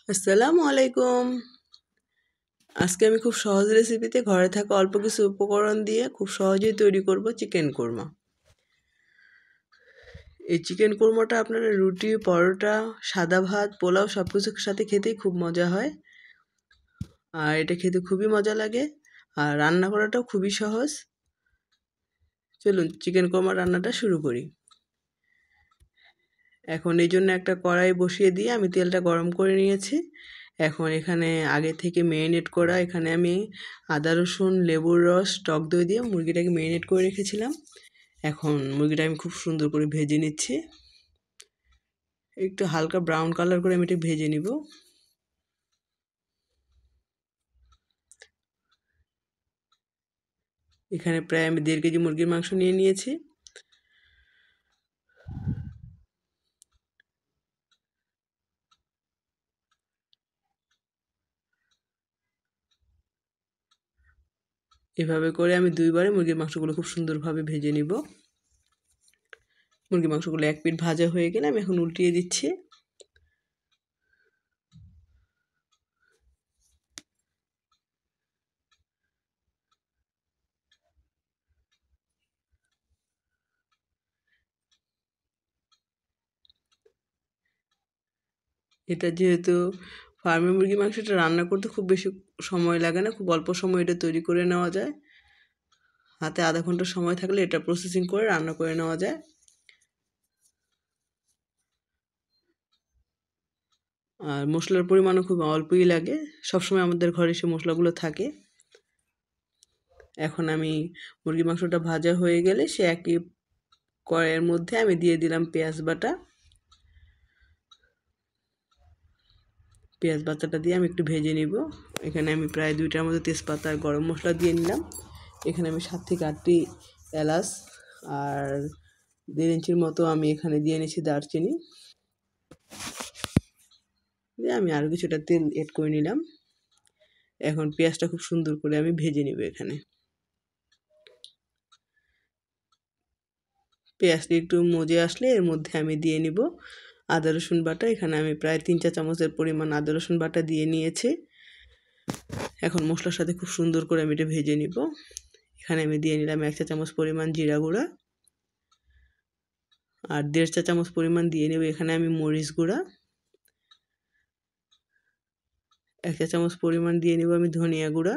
আসসালামু আলাইকুম। আজকে আমি খুব সহজ রেসিপিতে ঘরে থাকা অল্প কিছু উপকরণ দিয়ে খুব সহজেই তৈরি করব চিকেন কোরমা। এই চিকেন কোরমাটা আপনারা রুটি, পরোটা, সাদা ভাত, পোলাও সব কিছুর সাথে খেতেই খুব মজা হয়। আর এটা খেতে খুবই মজা লাগে। আর রান্না করাটাও খুবই সহজ। চলুন চিকেন কোরমা রান্নাটা শুরু করি। এখন এই জন্য একটা কড়াই বসিয়ে দিয়ে আমি তেলটা গরম করে নিয়েছি। এখন এখানে আগে থেকে ম্যারিনেট করা এখানে আমি আদা রসুন লেবুর রস টক দই দিয়ে মুরগিটাকে ম্যারিনেট করে রেখেছিলাম। এখন মুরগিটা আমি খুব সুন্দর করে ভেজে নিচ্ছি। একটু হালকা ব্রাউন কালার করে আমি এটা ভেজে নিব। এখানে প্রায় আমি 1.5 কেজি মুরগির মাংস নিয়ে নিয়েছি। এভাবে করে আমি 2বারে মুরগির মাংসগুলো খুব সুন্দরভাবে ভেজে নিব। মুরগির মাংসগুলো এক পিঠ ভাজা হয়ে গেলে আমি এখন উল্টিয়ে দিচ্ছি। এটা যেহেতু ফার্মের মুরগির মাংসটা রান্না করতে খুব বেশি সময় লাগে না, খুব অল্প সময় এটা তৈরি করে নেওয়া যায়। হাতে আধা ঘন্টা সময় থাকলে এটা প্রসেসিং করে রান্না করে নেওয়া যায়। আর মশলার পরিমাণও খুব অল্পই লাগে, সবসময় আমাদের ঘরে সে মশলাগুলো থাকে। এখন আমি মুরগির মাংসটা ভাজা হয়ে গেলে সে একই কড়াইয়ের মধ্যে আমি দিয়ে দিলাম পেঁয়াজ বাটা। পেঁয়াজ বাটাটা দিয়ে আমি একটু ভেজে নিব। এখানে আমি প্রায় 2টার মতো তেজপাতা আর গরম মশলা দিয়ে নিলাম। এখানে আমি 7 থেকে 8টি এলাচ আর 1.5 ইঞ্চির মতো আমি এখানে দিয়ে নিয়েছি দারচিনি। দিয়ে আমি আরও কিছুটা তেল এড করে নিলাম। এখন পেঁয়াজটা খুব সুন্দর করে আমি ভেজে নিব। এখানে পেঁয়াজটা একটু মজে আসলে এর মধ্যে আমি দিয়ে নিব আদা রসুন বাটা। এখানে আমি প্রায় 3 চা চামচের পরিমাণ আদা রসুন বাটা দিয়ে নিয়েছি। এখন মশলার সাথে খুব সুন্দর করে আমি এটা ভেজে নিব। এখানে আমি দিয়ে নিলাম 1 চা চামচ পরিমাণ জিরা গুঁড়া আর 1.5 চা চামচ পরিমাণ দিয়ে নেব এখানে আমি মরিচ গুঁড়া। 1 চা চামচ পরিমাণ দিয়ে নেব আমি ধনিয়া গুঁড়া।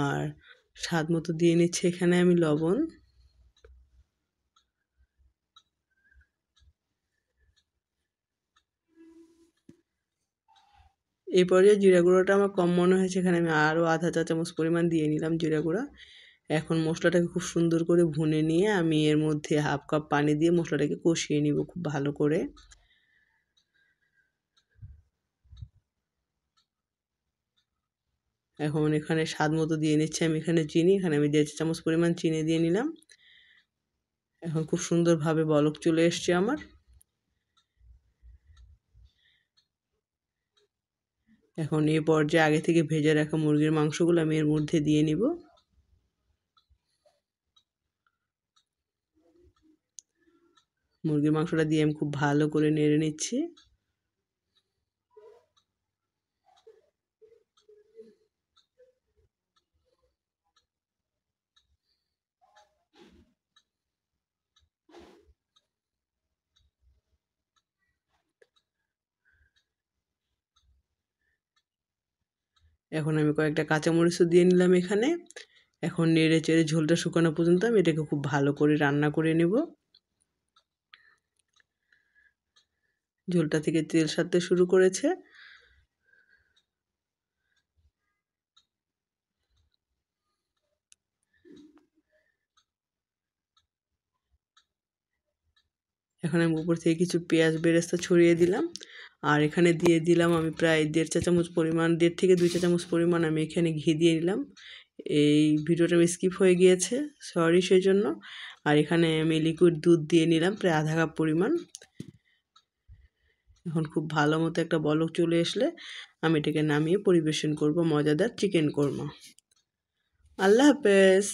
আর স্বাদ মতো দিয়ে নিচ্ছি এখানে আমি লবণ। এই পর্যায়ে জিরা গুঁড়োটা আমার কম মনে হয়েছে, এখানে আমি আরও আধা চা চামচ পরিমাণ দিয়ে নিলাম জিরা গুঁড়া। এখন মশলাটাকে খুব সুন্দর করে ভুনে নিয়ে আমি এর মধ্যে 1/2 কাপ পানি দিয়ে মশলাটাকে কষিয়ে নিব খুব ভালো করে। এখন এখানে স্বাদ মতো দিয়ে নিচ্ছি আমি এখানে চিনি। এখানে আমি 1.5 চা চামচ পরিমাণ চিনি দিয়ে নিলাম। এখন খুব সুন্দরভাবে বলক চলে এসছে আমার। এখন এই পর্যায়ে আগে থেকে ভেজে রাখা মুরগির মাংসগুলো আমি এর মধ্যে দিয়ে নিব। মুরগির মাংসটা দিয়ে আমি খুব ভালো করে নেড়ে নিচ্ছি। এখন আমি কয়েকটা কাঁচামরিচও দিয়ে নিলাম এখানে। এখন নেড়ে চেড়ে ঝোলটা শুকানো পর্যন্ত আমি এটাকে খুব ভালো করে রান্না করে নেব। ঝোলটা থেকে তেল ছাড়তে শুরু করেছে। এখন আমি উপর থেকে কিছু পেঁয়াজ বেরেস্তা ছড়িয়ে দিলাম। আর এখানে দিয়ে দিলাম আমি প্রায় 1.5 চা চামচ পরিমাণ, 1.5 থেকে 2 চা চামচ পরিমাণ আমি এখানে ঘি দিয়ে নিলাম। এই ভিডিওটা স্কিপ হয়ে গিয়েছে, সরি সেই জন্য। আর এখানে আমি লিকুইড দুধ দিয়ে নিলাম প্রায় আধা কাপ পরিমাণ। এখন খুব ভালো মতো একটা বলক চলে আসলে আমি এটাকে নামিয়ে পরিবেশন করব মজাদার চিকেন কোরমা। আল্লাহ হাফেজ।